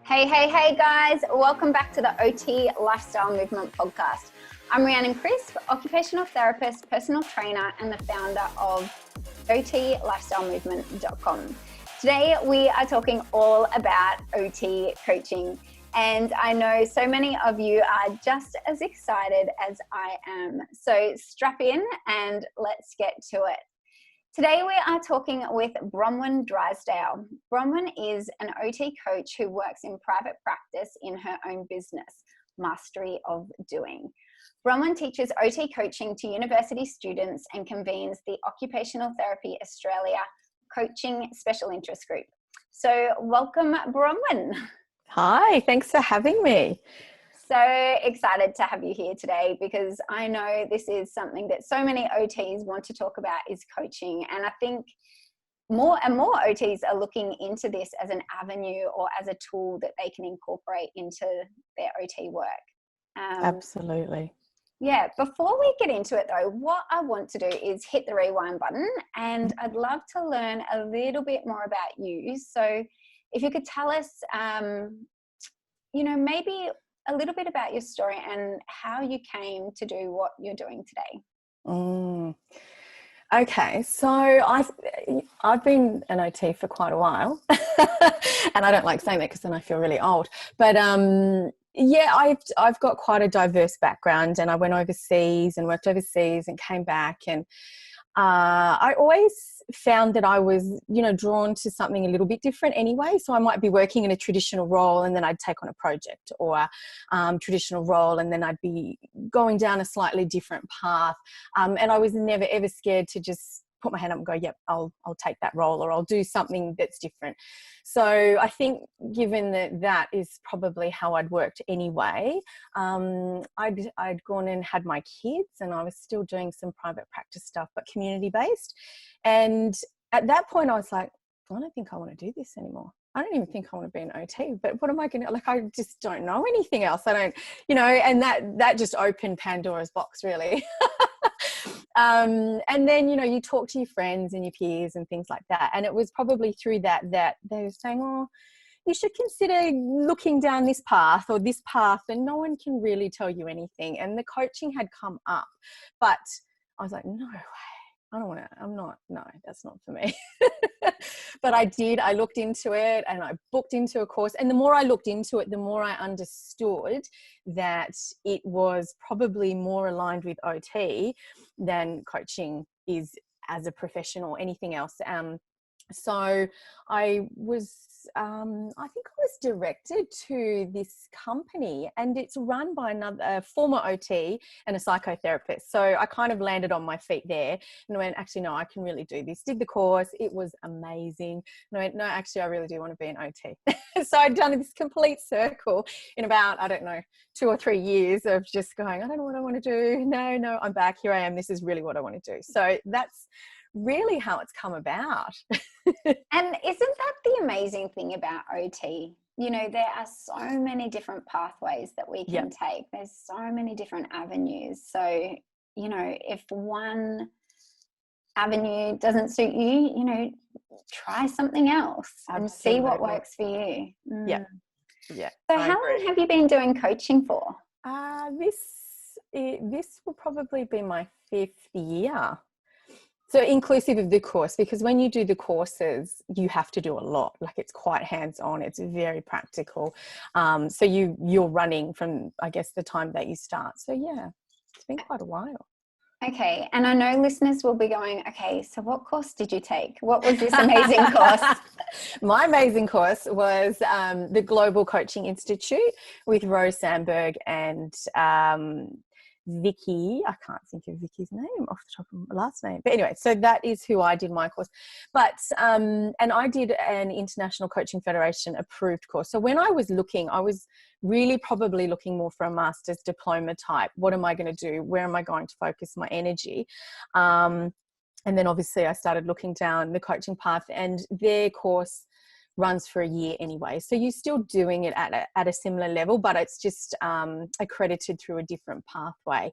Hey guys, welcome back to the OT Lifestyle Movement podcast. I'm Rhiannon Crisp, occupational therapist, personal trainer, and the founder of OTLifestyleMovement.com. Today we are talking all about OT coaching, and I know so many of you are just as excited as I am. So strap in and let's get to it. Today we are talking with Bronwyn Drysdale. Bronwyn is an OT coach who works in private practice in her own business, Mastery of Doing. Bronwyn teaches OT coaching to university students and convenes the Occupational Therapy Australia Coaching Special Interest Group. So welcome, Bronwyn. Hi, thanks for having me. So excited to have you here today because I know this is something that so many OTs want to talk about is coaching. And I think more and more OTs are looking into this as an avenue or as a tool that they can incorporate into their OT work. Absolutely. Yeah, before we get into it though, what I want to do is hit the rewind button, and I'd love to learn a little bit more about you. So if you could tell us, maybe a little bit about your story and how you came to do what you're doing today. Okay, so I've been an OT for quite a while, and I don't like saying that because then I feel really old. But I've got quite a diverse background, and I went overseas and worked overseas and came back, and I always found that I was, drawn to something a little bit different anyway. So I might be working in a traditional role and then I'd take on a project, or traditional role and then I'd be going down a slightly different path. And I was never ever scared to just put my hand up and go, yep, I'll take that role, or I'll do something that's different. So I think given that is probably how I'd worked anyway, I'd gone and had my kids, and I was still doing some private practice stuff, but community based. And at that point I was like, I don't think I want to do this anymore. I don't even think I want to be an OT, but what am I going to, I just don't know anything else. I don't, and that just opened Pandora's box really. And then, you talk to your friends and your peers and things like that. And it was probably through that they were saying, oh, you should consider looking down this path or this path, and no one can really tell you anything. And the coaching had come up, but I was like, no way. I don't want to, no, that's not for me. But I looked into it and I booked into a course. And the more I looked into it, the more I understood that it was probably more aligned with OT than coaching is as a profession or anything else. So I was, I think I was directed to this company, and it's run by a former OT and a psychotherapist. So I kind of landed on my feet there and went, actually, no, I can really do this. Did the course. It was amazing. And I went, no, actually, I really do want to be an OT. So I'd done this complete circle in about, 2 or 3 years of just going, I don't know what I want to do. No, I'm back. Here I am. This is really what I want to do. So that's really how it's come about. And isn't that the amazing thing about OT? There are so many different pathways that we can take. There's so many different avenues. So, if one avenue doesn't suit you, try something else. Absolutely. And see what works for you. Yeah. So how long have you been doing coaching for? This will probably be my 5th year. So inclusive of the course, because when you do the courses, you have to do a lot. It's quite hands-on. It's very practical. So you're running from, I guess, the time that you start. So yeah, it's been quite a while. Okay. And I know listeners will be going, okay, so what course did you take? What was this amazing course? My amazing course was the Global Coaching Institute with Rose Sandberg and Vicky. I can't think of Vicky's name off the top of my last name. But anyway, so that is who I did my course. But, and I did an International Coaching Federation approved course. So when I was looking, I was really probably looking more for a master's diploma type. What am I going to do? Where am I going to focus my energy? And then obviously I started looking down the coaching path, and their course runs for a year anyway. So you're still doing it at a similar level, but it's just accredited through a different pathway.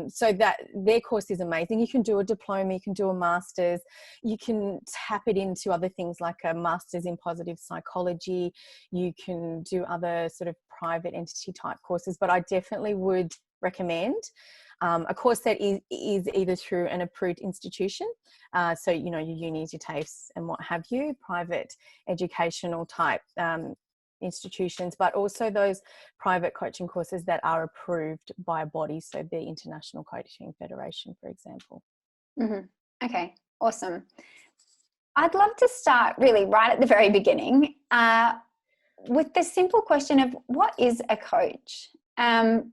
So that their course is amazing. You can do a diploma, you can do a master's, you can tap it into other things like a master's in positive psychology. You can do other sort of private entity type courses, but I definitely would recommend a course that is either through an approved institution, so you know, your unis, your TAFEs and what have you, private educational type institutions, but also those private coaching courses that are approved by a body, so the International Coaching Federation, for example. Okay, awesome. I'd love to start really right at the very beginning with the simple question of what is a coach?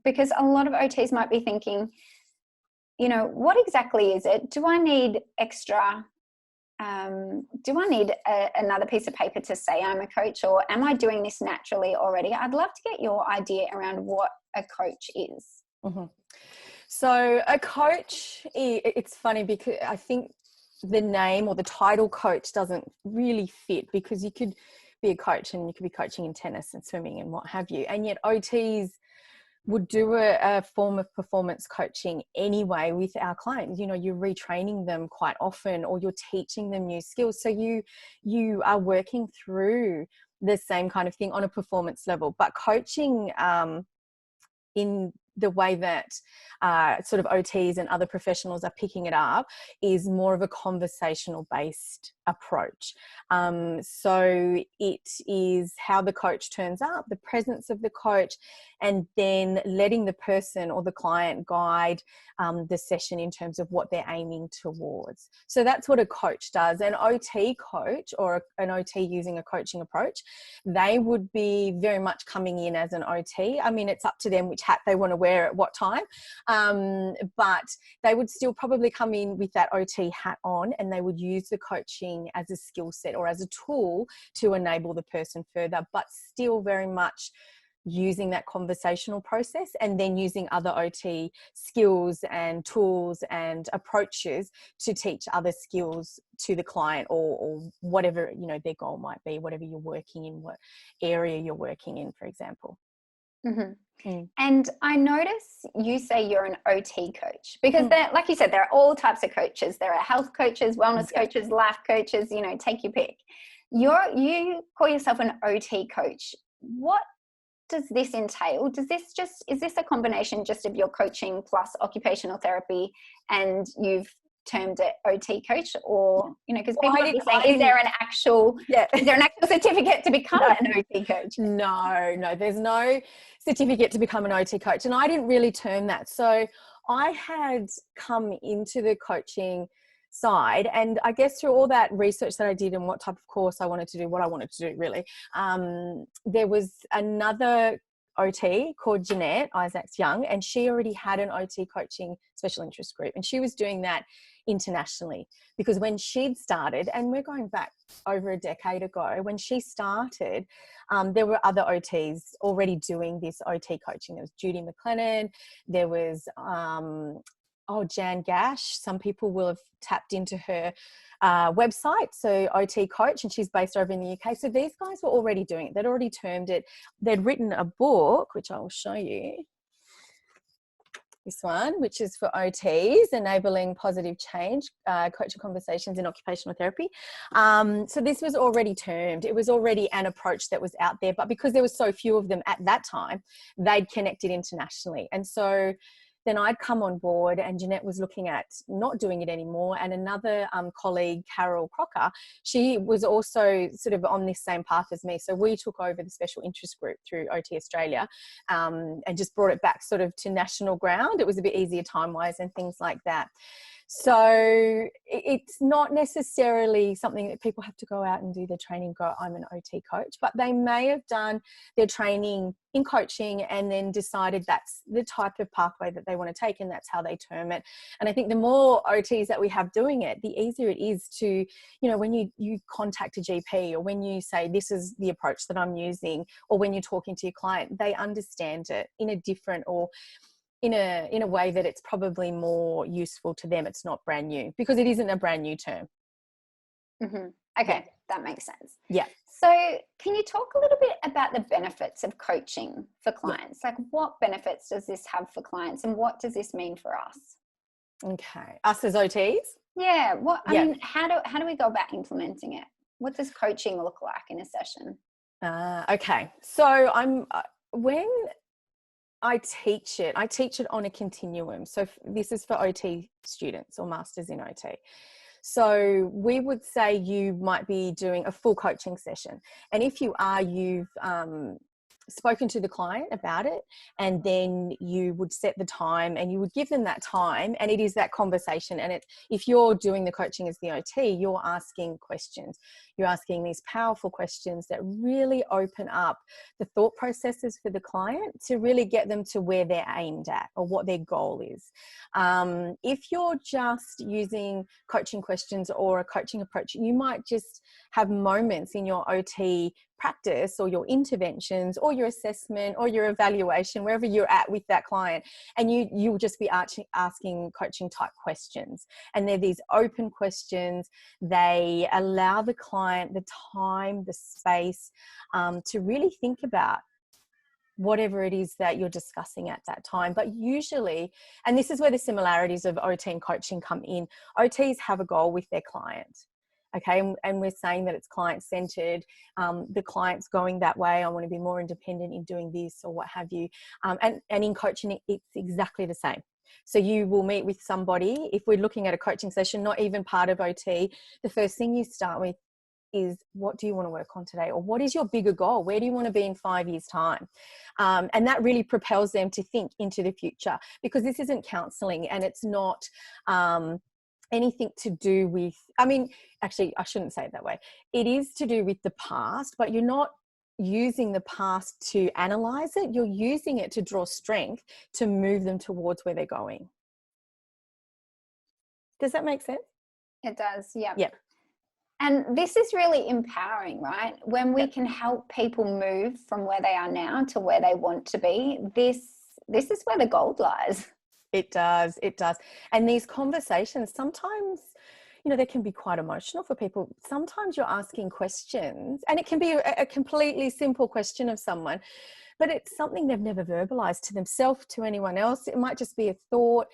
Because a lot of OTs might be thinking, you know, what exactly is it? Do I need extra? Do I need another piece of paper to say I'm a coach, or am I doing this naturally already? I'd love to get your idea around what a coach is. So a coach, it's funny because I think the name or the title coach doesn't really fit, because you could be a coach and you could be coaching in tennis and swimming and what have you, and yet OTs would do a form of performance coaching anyway with our clients. You know, you're retraining them quite often, or you're teaching them new skills, so you are working through the same kind of thing on a performance level. But coaching in the way that sort of OTs and other professionals are picking it up is more of a conversational based approach. So it is how the coach turns up, the presence of the coach, and then letting the person or the client guide the session in terms of what they're aiming towards. So that's what a coach does. An OT coach, or an OT using a coaching approach, they would be very much coming in as an OT. I mean, it's up to them which hat they want to wear at what time, but they would still probably come in with that OT hat on, and they would use the coaching as a skill set or as a tool to enable the person further, but still very much using that conversational process, and then using other OT skills and tools and approaches to teach other skills to the client, or whatever, you know, their goal might be, whatever you're working in, what area you're working in, for example. And I notice you say you're an OT coach, because like you said, there are all types of coaches. There are health coaches, wellness coaches, life coaches, you know, take your pick. You call yourself an OT coach. What does this entail? Is this a combination just of your coaching plus occupational therapy, and you've termed it OT coach? Or, you know, because people might be saying, is there an actual certificate to become an OT coach? No, there's no certificate to become an OT coach, and I didn't really term that. So I had come into the coaching side, and I guess through all that research that I did and what type of course I wanted to do, what I wanted to do really, there was another OT called Jeanette Isaacs-Young, and she already had an OT coaching special interest group, and she was doing that internationally, because when she'd started, and we're going back over a decade ago, when she started, there were other OTs already doing this OT coaching. There was Judy McLennan, there was Jan Gash. Some people will have tapped into her website, so OT Coach, and she's based over in the UK. So these guys were already doing it. They'd already termed it. They'd written a book, which I will show you. This one, which is for OTs, Enabling Positive Change, Coaching Conversations in Occupational Therapy. So this was already termed. It was already an approach that was out there, but because there were so few of them at that time, they'd connected internationally. And so then I'd come on board, and Jeanette was looking at not doing it anymore. And another colleague, Carol Crocker, she was also sort of on this same path as me. So we took over the special interest group through OT Australia, and just brought it back sort of to national ground. It was a bit easier time-wise and things like that. So it's not necessarily something that people have to go out and do their training, go, I'm an OT coach, but they may have done their training in coaching and then decided that's the type of pathway that they want to take, and that's how they term it. And I think the more OTs that we have doing it, the easier it is to, you know, when you contact a GP, or when you say this is the approach that I'm using, or when you're talking to your client, they understand it in a different, or in a way that it's probably more useful to them. It's not brand new, because it isn't a brand new term. Okay, that makes sense. Yeah. So can you talk a little bit about the benefits of coaching for clients? Like, what benefits does this have for clients, and what does this mean for us? Okay. Us as OTs? Yeah, I Yeah. mean, how do we go about implementing it? What does coaching look like in a session? Okay. So when I teach it on a continuum. So this is for OT students or masters in OT. So we would say you might be doing a full coaching session. And if you are, you've spoken to the client about it, and then you would set the time and you would give them that time, and it is that conversation. And if you're doing the coaching as the OT, you're asking questions. You're asking these powerful questions that really open up the thought processes for the client to really get them to where they're aimed at or what their goal is. If you're just using coaching questions or a coaching approach, you might just have moments in your OT practice or your interventions or your assessment or your evaluation, wherever you're at with that client, and you'll just be asking coaching type questions. And they're these open questions. They allow the client the time, the space to really think about whatever it is that you're discussing at that time. But usually, and this is where the similarities of OT and coaching come in, OTs have a goal with their client. Okay, and we're saying that it's client-centered. The client's going that way. I want to be more independent in doing this or what have you. And in coaching, it's exactly the same. So you will meet with somebody. If we're looking at a coaching session, not even part of OT, the first thing you start with is, what do you want to work on today? Or what is your bigger goal? Where do you want to be in 5 years' time? And that really propels them to think into the future, because this isn't counseling, and it's not anything to do with, I mean, actually, I shouldn't say it that way. It is to do with the past, but you're not using the past to analyze it. You're using it to draw strength to move them towards where they're going. Does that make sense? It does, yeah. Yeah. And this is really empowering, right? When we can help people move from where they are now to where they want to be, this is where the gold lies. It does. It does. And these conversations, sometimes, they can be quite emotional for people. Sometimes you're asking questions, and it can be a completely simple question of someone, but it's something they've never verbalized to themselves, to anyone else. It might just be a thought.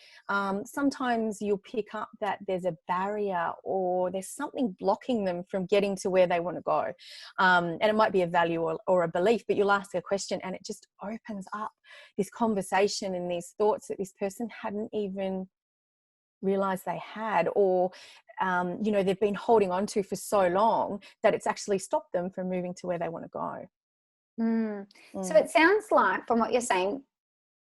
Sometimes you'll pick up that there's a barrier or there's something blocking them from getting to where they want to go. And it might be a value or a belief, but you'll ask a question and it just opens up this conversation and these thoughts that this person hadn't even realized they had, or they've been holding on to for so long that it's actually stopped them from moving to where they want to go. So it sounds like, from what you're saying,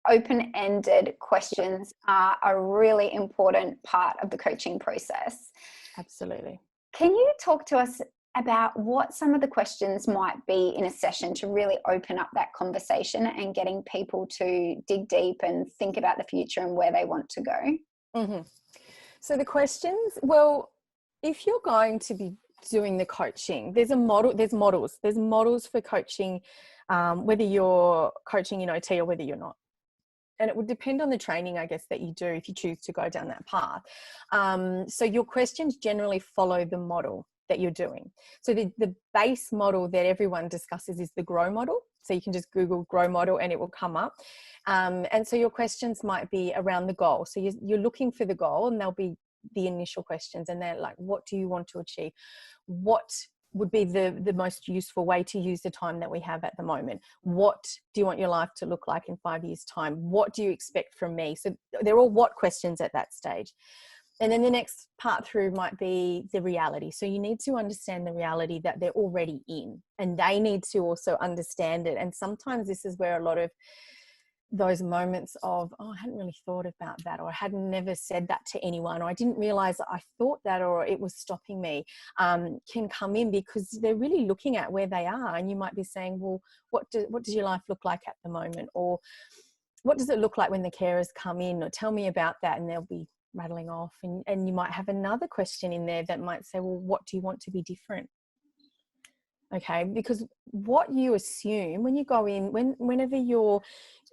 open-ended questions are a really important part of the coaching process. Absolutely. Can you talk to us about what some of the questions might be in a session to really open up that conversation and getting people to dig deep and think about the future and where they want to go? Mm-hmm. So the questions, well, if you're going to be doing the coaching, there's models for coaching, whether you're coaching in OT or whether you're not. And it would depend on the training, I guess, that you do if you choose to go down that path. So your questions generally follow the model that you're doing. So the base model that everyone discusses is the GROW model. So you can just Google GROW model and it will come up. And so your questions might be around the goal. So you're looking for the goal, and there'll be the initial questions, and they're like, what do you want to achieve? What would be the most useful way to use the time that we have at the moment? What do you want your life to look like in 5 years' time? What do you expect from me? So they're all what questions at that stage. And then the next part through might be the reality. So you need to understand the reality that they're already in, and they need to also understand it. And sometimes this is where a lot of those moments of, oh, I hadn't really thought about that, or I had never said that to anyone, or I didn't realize that I thought that, or it was stopping me, can come in, because they're really looking at where they are. And you might be saying, well, what does your life look like at the moment? Or what does it look like when the carers come in? Or tell me about that. And they'll be rattling off. And you might have another question in there that might say, well, what do you want to be different? Okay, because what you assume when you go in, whenever you're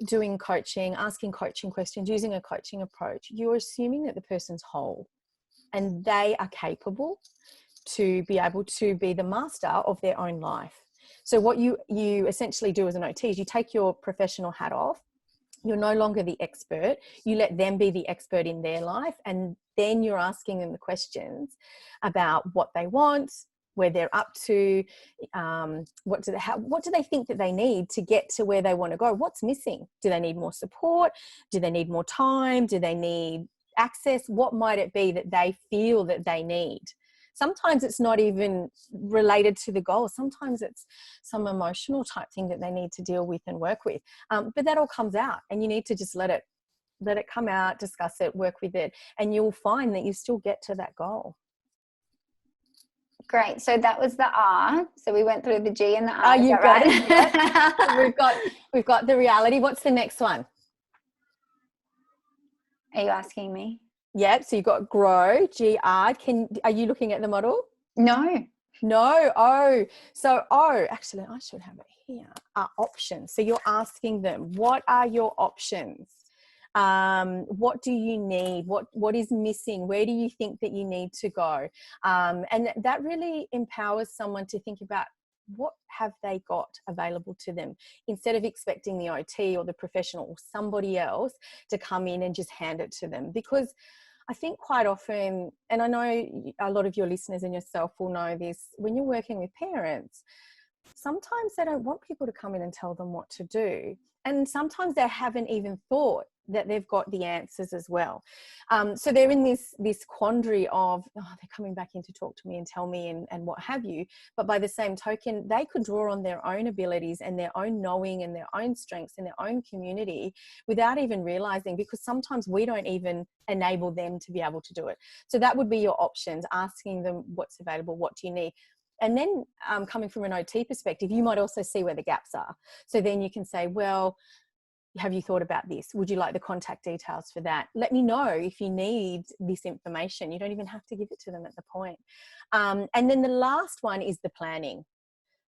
doing coaching, asking coaching questions, using a coaching approach, you're assuming that the person's whole and they are capable. to be able to be the master of their own life. So what you essentially do as an OT is you take your professional hat off. You're no longer the expert. You let them be the expert in their life. And then you're asking them the questions about what they want, where they're up to, what do they think that they need to get to where they want to go? What's missing? Do they need more support? Do they need more time? Do they need access? What might it be that they feel that they need? Sometimes it's not even related to the goal. Sometimes it's some emotional type thing that they need to deal with and work with. But that all comes out, and you need to just let it come out, discuss it, work with it, and you'll find that you still get to that goal. Great. So that was the R. So we went through the G and the R. You've got right? it. Yep. We've got the reality. What's the next one? Are you asking me? Yep. So you've got grow, GR. Are you looking at the model? No. Oh. So actually I should have it here. Options. So you're asking them, what are your options? What do you need? What is missing? Where do you think that you need to go? And that really empowers someone to think about, what have they got available to them, instead of expecting the OT or the professional or somebody else to come in and just hand it to them. Because I think quite often, and I know a lot of your listeners and yourself will know this, when you're working with parents, sometimes they don't want people to come in and tell them what to do. And sometimes they haven't even thought that they've got the answers as well. So they're in this quandary of, they're coming back in to talk to me and tell me and what have you. But by the same token, they could draw on their own abilities and their own knowing and their own strengths and their own community without even realizing, because sometimes we don't even enable them to be able to do it. So that would be your options, asking them what's available, what do you need? And then coming from an OT perspective, you might also see where the gaps are. So then you can say, well, have you thought about this? Would you like the contact details for that? Let me know if you need this information. You don't even have to give it to them at the point. And then the last one is the planning.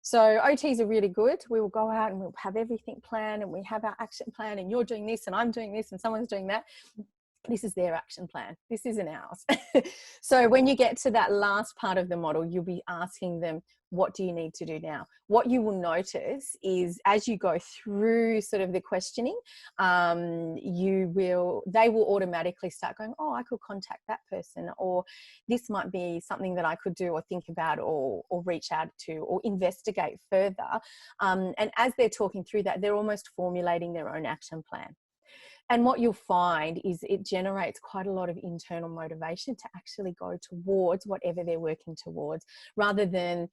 So OTs are really good. We will go out and we'll have everything planned, and we have our action plan, and you're doing this and I'm doing this and someone's doing that. This is their action plan. This isn't ours. So when you get to that last part of the model, you'll be asking them, what do you need to do now? What you will notice is, as you go through sort of the questioning, they will automatically start going, I could contact that person, or this might be something that I could do or think about or reach out to or investigate further. And as they're talking through that, they're almost formulating their own action plan. And what you'll find is it generates quite a lot of internal motivation to actually go towards whatever they're working towards, rather than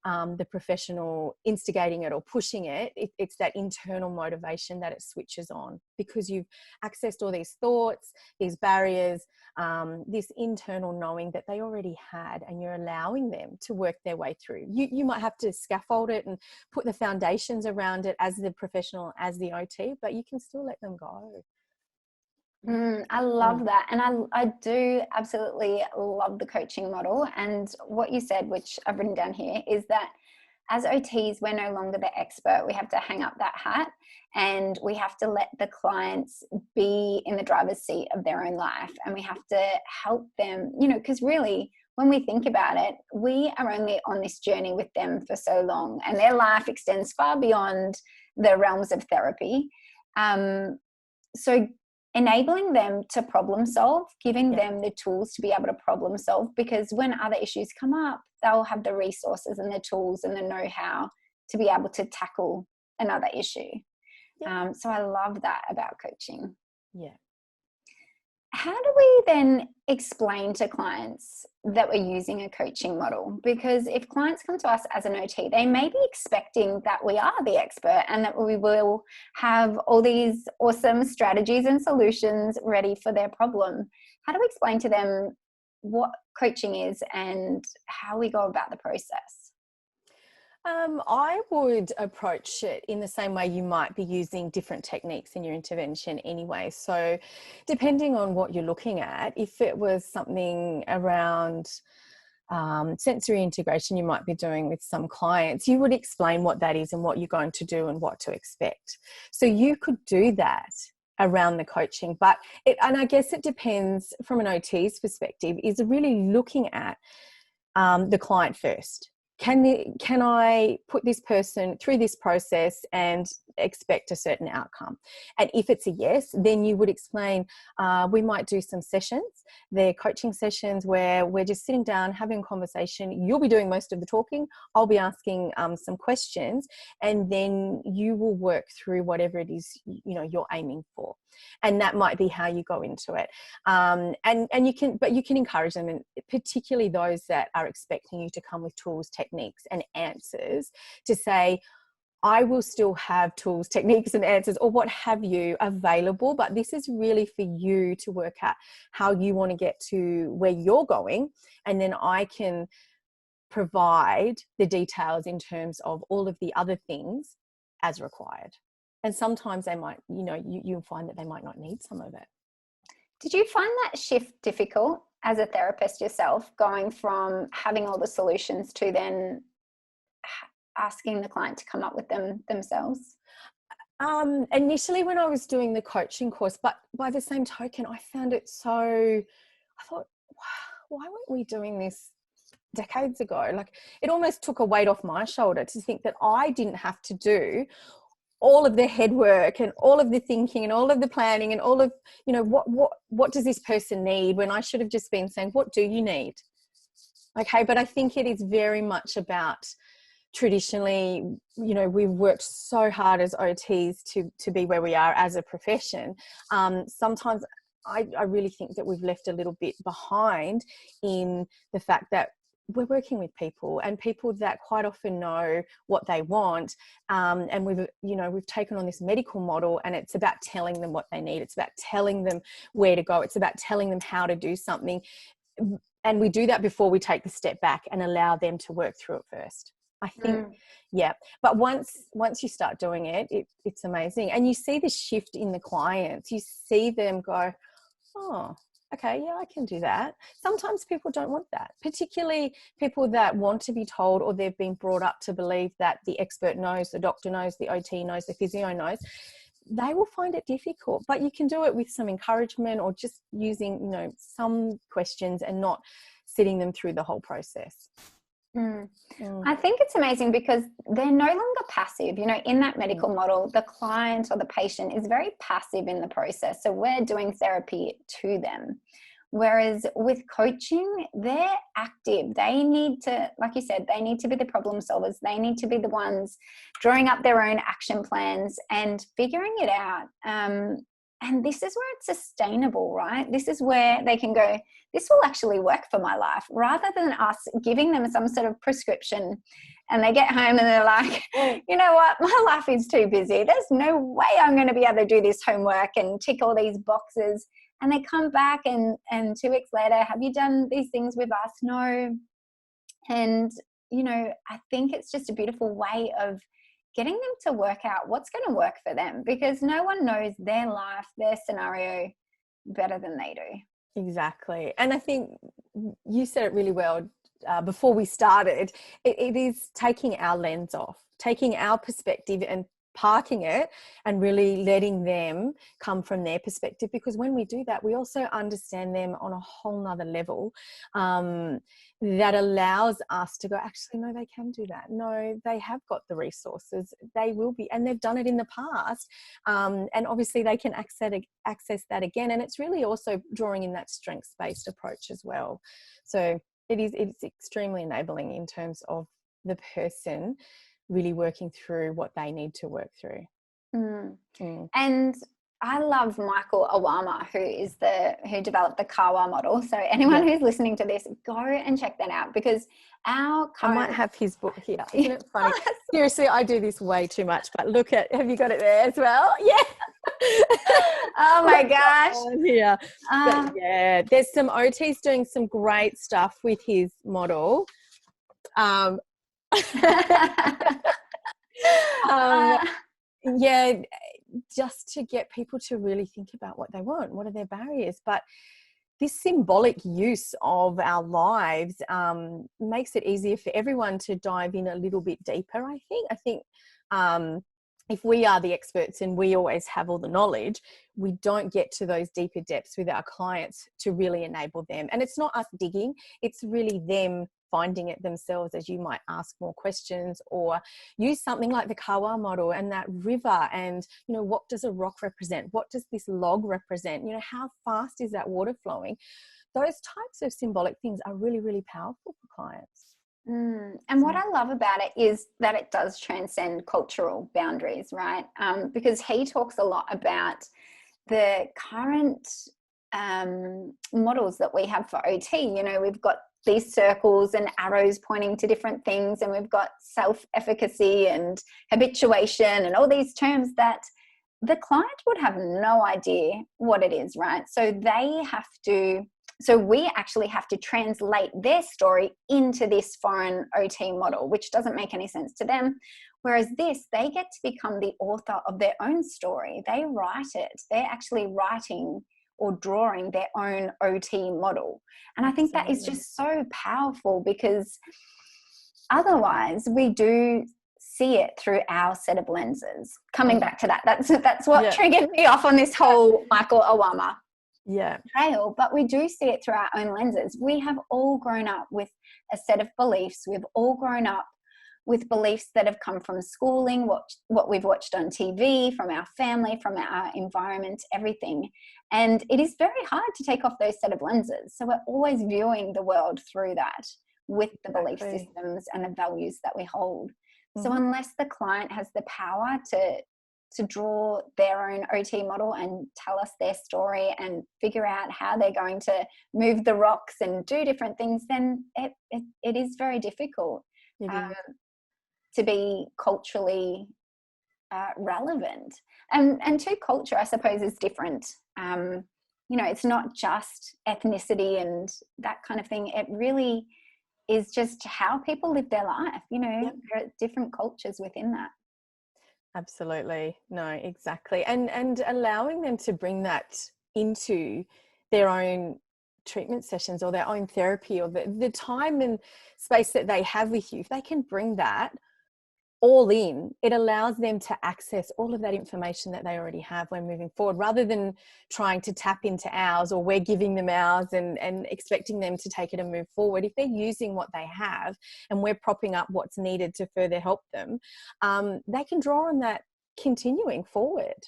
the professional instigating it or pushing it. It's that internal motivation that it switches on, because you've accessed all these thoughts, these barriers, this internal knowing that they already had, and you're allowing them to work their way through. You might have to scaffold it and put the foundations around it as the professional, as the OT, but you can still let them go. I love that. And I do absolutely love the coaching model. And what you said, which I've written down here, is that as OTs, we're no longer the expert. We have to hang up that hat, and we have to let the clients be in the driver's seat of their own life. And we have to help them, because really, when we think about it, we are only on this journey with them for so long, and their life extends far beyond the realms of therapy. So enabling them to problem solve, giving them the tools to be able to problem solve, because when other issues come up, they'll have the resources and the tools and the know-how to be able to tackle another issue. So I love that about coaching. Yeah. How do we then explain to clients that we're using a coaching model? Because if clients come to us as an OT, they may be expecting that we are the expert and that we will have all these awesome strategies and solutions ready for their problem. How do we explain to them what coaching is and how we go about the process? I would approach it in the same way you might be using different techniques in your intervention anyway. So depending on what you're looking at, if it was something around sensory integration you might be doing with some clients, you would explain what that is and what you're going to do and what to expect. So you could do that around the coaching, and I guess it depends from an OT's perspective, is really looking at the client first? Can I put this person through this process and expect a certain outcome? And if it's a yes, then you would explain, we might do some sessions. They're coaching sessions where we're just sitting down, having a conversation. You'll be doing most of the talking. I'll be asking some questions, and then you will work through whatever it is, you're aiming for. And that might be how you go into it. And you can encourage them, and particularly those that are expecting you to come with tools, techniques and answers, to say, I will still have tools, techniques and answers, or what have you, available, but this is really for you to work out how you want to get to where you're going, and then I can provide the details in terms of all of the other things as required. And sometimes they might, you'll find that they might not need some of it. Did you find that shift difficult as a therapist yourself, going from having all the solutions to then asking the client to come up with them themselves? Initially when I was doing the coaching course, but by the same token, I found it I thought, why weren't we doing this decades ago? Like, it almost took a weight off my shoulder to think that I didn't have to do all of the head work and all of the thinking and all of the planning and all of, what does this person need, when I should have just been saying, what do you need? Okay. But I think it is very much about, traditionally, we've worked so hard as OTs to be where we are as a profession. Sometimes I really think that we've left a little bit behind in the fact that we're working with people, and people that quite often know what they want. And we've taken on this medical model, and it's about telling them what they need. It's about telling them where to go. It's about telling them how to do something. And we do that before we take the step back and allow them to work through it first. I think, yeah. But once you start doing it, it's amazing. And you see the shift in the clients. You see them go, oh, okay, yeah, I can do that. Sometimes people don't want that, particularly people that want to be told, or they've been brought up to believe that the expert knows, the doctor knows, the OT knows, the physio knows. They will find it difficult, but you can do it with some encouragement, or just using, some questions and not sitting them through the whole process. I think it's amazing because they're no longer passive. In that medical model, the client or the patient is very passive in the process. So we're doing therapy to them. Whereas with coaching, they're active. They need to, like you said, they need to be the problem solvers. They need to be the ones drawing up their own action plans and figuring it out. And this is where it's sustainable, right? This is where they can go, this will actually work for my life, rather than us giving them some sort of prescription and they get home and they're like, you know what, my life is too busy. There's no way I'm going to be able to do this homework and tick all these boxes. And they come back and 2 weeks later, have you done these things with us? No. And, I think it's just a beautiful way of getting them to work out what's going to work for them, because no one knows their life, their scenario better than they do. Exactly. And I think you said it really well before we started. It is taking our lens off, taking our perspective and parking it, and really letting them come from their perspective, because when we do that, we also understand them on a whole nother level that allows us to go, actually, no, they can do that. No, they have got the resources. They will be, and they've done it in the past. And obviously they can access that again. And it's really also drawing in that strengths-based approach as well. So it's extremely enabling in terms of the person really working through what they need to work through. And I love Michael Awama, who developed the Kawa model. So anyone who's listening to this, go and check that out, because I might have his book here. Isn't it funny? Seriously, I do this way too much, but have you got it there as well? Yeah. Oh my gosh. Yeah. Yeah, there's some OTs doing some great stuff with his model. Yeah, just to get people to really think about what they want, what are their barriers. But this symbolic use of our lives makes it easier for everyone to dive in a little bit deeper, I think. if we are the experts and we always have all the knowledge, we don't get to those deeper depths with our clients to really enable them. And it's not us digging, it's really them finding it themselves, as you might ask more questions or use something like the kawa model and that river, and what does a rock represent, what does this log represent, how fast is that water flowing. Those types of symbolic things are really, really powerful for clients. And what I love about it is that it does transcend cultural boundaries, right? Because he talks a lot about the current models that we have for OT. We've got these circles and arrows pointing to different things, and we've got self-efficacy and habituation and all these terms that the client would have no idea what it is, right? So we actually have to translate their story into this foreign OT model, which doesn't make any sense to them. Whereas they get to become the author of their own story. They write it. They're actually writing or drawing their own OT model. And I think that is just so powerful, because otherwise we do see it through our set of lenses. Coming back to that, that's what triggered me off on this whole Michael Awama trail. But we do see it through our own lenses. We have all grown up with a set of beliefs. We've all grown up with beliefs that have come from schooling, what we've watched on TV, from our family, from our environment, everything. And it is very hard to take off those set of lenses. So we're always viewing the world through that, with the belief systems and the values that we hold. So unless the client has the power to draw their own OT model and tell us their story and figure out how they're going to move the rocks and do different things, then it is very difficult to be culturally relevant. And to culture, I suppose, is different. It's not just ethnicity and that kind of thing. It really is just how people live their life. There are different cultures within that. Absolutely. No, exactly. And allowing them to bring that into their own treatment sessions or their own therapy, or the time and space that they have with you, if they can bring that all in, it allows them to access all of that information that they already have when moving forward, rather than trying to tap into ours, or we're giving them ours and expecting them to take it and move forward. If they're using what they have and we're propping up what's needed to further help them, they can draw on that continuing forward.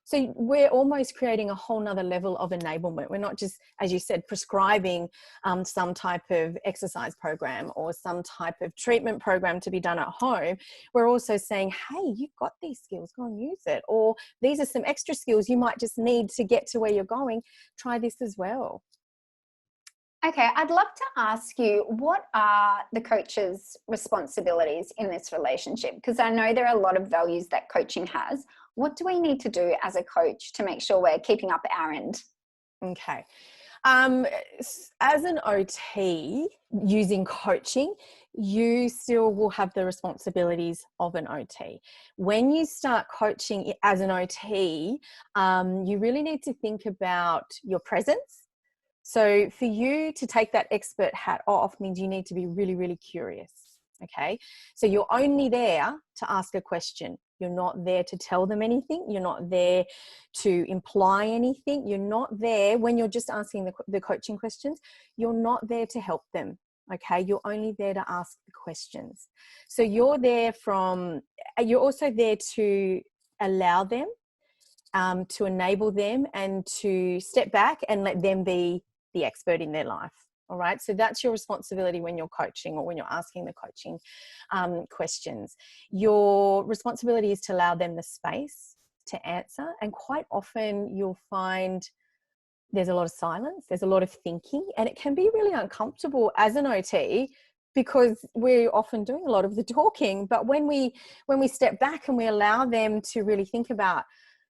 So we're almost creating a whole nother level of enablement. We're not just, as you said, prescribing some type of exercise program or some type of treatment program to be done at home. We're also saying, hey, you've got these skills, go and use it. Or these are some extra skills you might just need to get to where you're going. Try this as well. Okay, I'd love to ask you, what are the coach's responsibilities in this relationship? Because I know there are a lot of values that coaching has. What do we need to do as a coach to make sure we're keeping up our end? Okay. As an OT using coaching, you still will have the responsibilities of an OT. When you start coaching as an OT, you really need to think about your presence. So for you to take that expert hat off means you need to be really, really curious. Okay. So you're only there to ask a question. You're not there to tell them anything. You're not there to imply anything. You're not there when you're just asking the coaching questions. You're not there to help them. Okay. You're only there to ask the questions. So you're also there to allow them, to enable them, and to step back and let them be the expert in their life. All right. So that's your responsibility when you're coaching or when you're asking the coaching questions. Your responsibility is to allow them the space to answer. And quite often you'll find there's a lot of silence, there's a lot of thinking, and it can be really uncomfortable as an OT, because we're often doing a lot of the talking. But when we step back and we allow them to really think about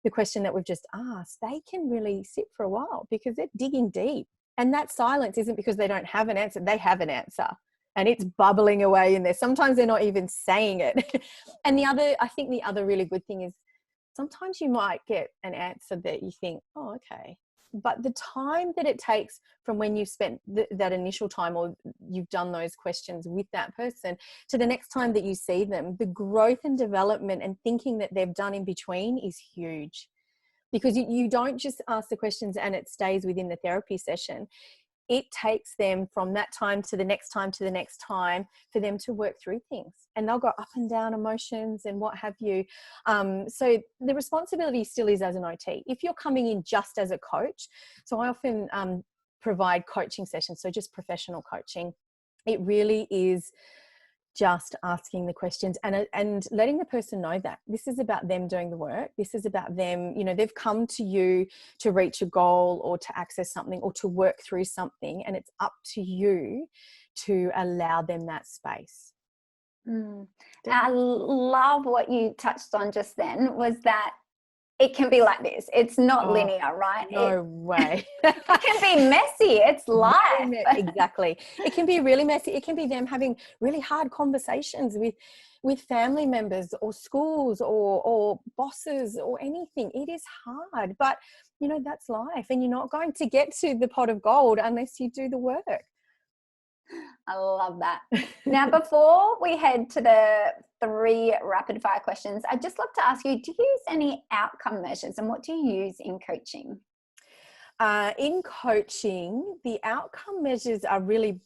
the question that we've just asked, they can really sit for a while, because they're digging deep. And that silence isn't because they don't have an answer. They have an answer, and it's bubbling away in there. Sometimes they're not even saying it. And I think the other really good thing is, sometimes you might get an answer that you think, oh, okay, but the time that it takes from when you've spent that initial time, or you've done those questions with that person, to the next time that you see them, the growth and development and thinking that they've done in between is huge. Because you don't just ask the questions and it stays within the therapy session. It takes them from that time to the next time to the next time for them to work through things, and they'll go up and down emotions and what have you. So the responsibility still is as an OT. If you're coming in just as a coach, so I often provide coaching sessions, so just professional coaching. It really is just asking the questions and letting the person know that this is about them doing the work. This is about them, they've come to you to reach a goal or to access something or to work through something, and it's up to you to allow them that space. I love what you touched on just then, was that it can be like this. It's not linear, right? No way. It can be messy. It's life. Exactly. It can be really messy. It can be them having really hard conversations with family members or schools or bosses or anything. It is hard, but that's life, and you're not going to get to the pot of gold unless you do the work. I love that. Now, before we head to the 3 rapid fire questions, I'd just love to ask you, do you use any outcome measures, and what do you use in coaching? In coaching, the outcome measures are really,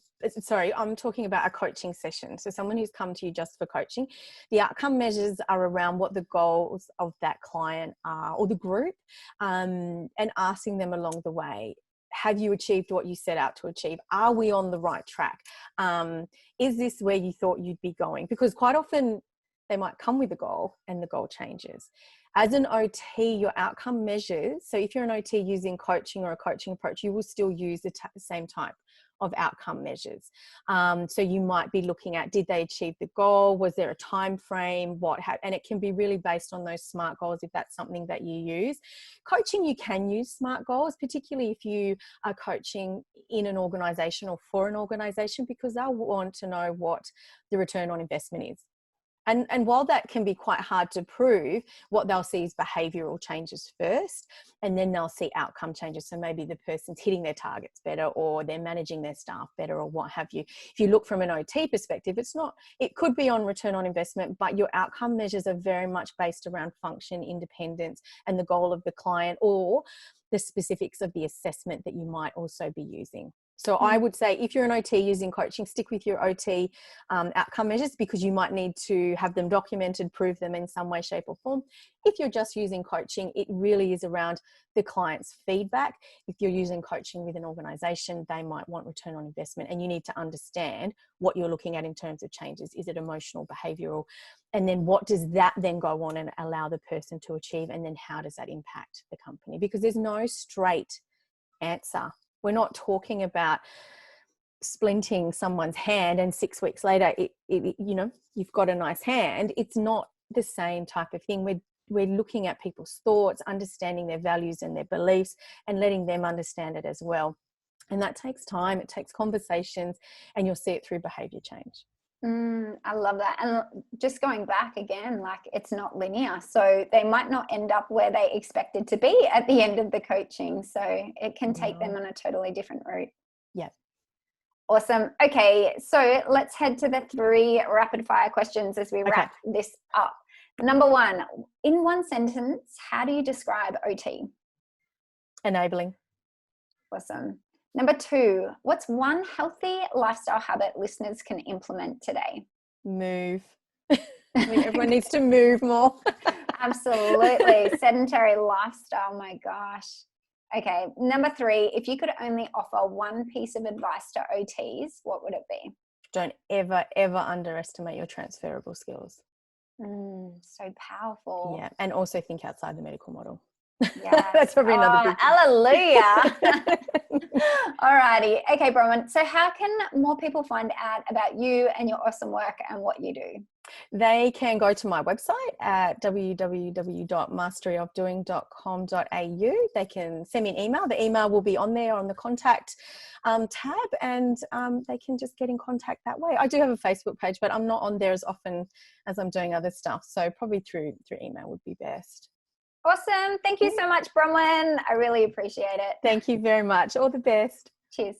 I'm talking about a coaching session. So someone who's come to you just for coaching, the outcome measures are around what the goals of that client are, or the group, and asking them along the way. Have you achieved what you set out to achieve? Are we on the right track? Is this where you thought you'd be going? Because quite often they might come with a goal and the goal changes. As an OT, your outcome measures, so if you're an OT using coaching or a coaching approach, you will still use the same type of outcome measures. So you might be looking at, did they achieve the goal? Was there a time frame? And it can be really based on those SMART goals if that's something that you use. Coaching, you can use SMART goals, particularly if you are coaching in an organisation or for an organisation, because they'll want to know what the return on investment is. And while that can be quite hard to prove, what they'll see is behavioural changes first, and then they'll see outcome changes. So maybe the person's hitting their targets better, or they're managing their staff better, or what have you. If you look from an OT perspective, it could be on return on investment, but your outcome measures are very much based around function, independence, and the goal of the client, or the specifics of the assessment that you might also be using. So I would say, if you're an OT using coaching, stick with your OT outcome measures, because you might need to have them documented, prove them in some way, shape or form. If you're just using coaching, it really is around the client's feedback. If you're using coaching with an organisation, they might want return on investment, and you need to understand what you're looking at in terms of changes. Is it emotional, behavioural? And then what does that then go on and allow the person to achieve? And then how does that impact the company? Because there's no straight answer. We're not talking about splinting someone's hand and 6 weeks later, you've got a nice hand. It's not the same type of thing. We're looking at people's thoughts, understanding their values and their beliefs, and letting them understand it as well. And that takes time. It takes conversations, and you'll see it through behaviour change. I love that. And just going back again, like, it's not linear. So they might not end up where they expected to be at the end of the coaching. So it can take them on a totally different route. Yeah. Awesome. Okay. So let's head to the 3 rapid fire questions as we wrap this up. Number 1, in one sentence, how do you describe OT? Enabling. Awesome. Number 2, what's one healthy lifestyle habit listeners can implement today? Move. I think everyone needs to move more. Absolutely. Sedentary lifestyle. My gosh. Okay. Number 3, if you could only offer one piece of advice to OTs, what would it be? Don't ever, ever underestimate your transferable skills. So powerful. Yeah. And also think outside the medical model. Yeah, that's probably another big hallelujah. Alrighty. Okay, Bronwyn. So how can more people find out about you and your awesome work and what you do? They can go to my website at www.masteryofdoing.com.au. They can send me an email. The email will be on there on the contact tab, and they can just get in contact that way. I do have a Facebook page, but I'm not on there as often as I'm doing other stuff. So probably through email would be best. Awesome. Thank you so much, Bronwyn. I really appreciate it. Thank you very much. All the best. Cheers.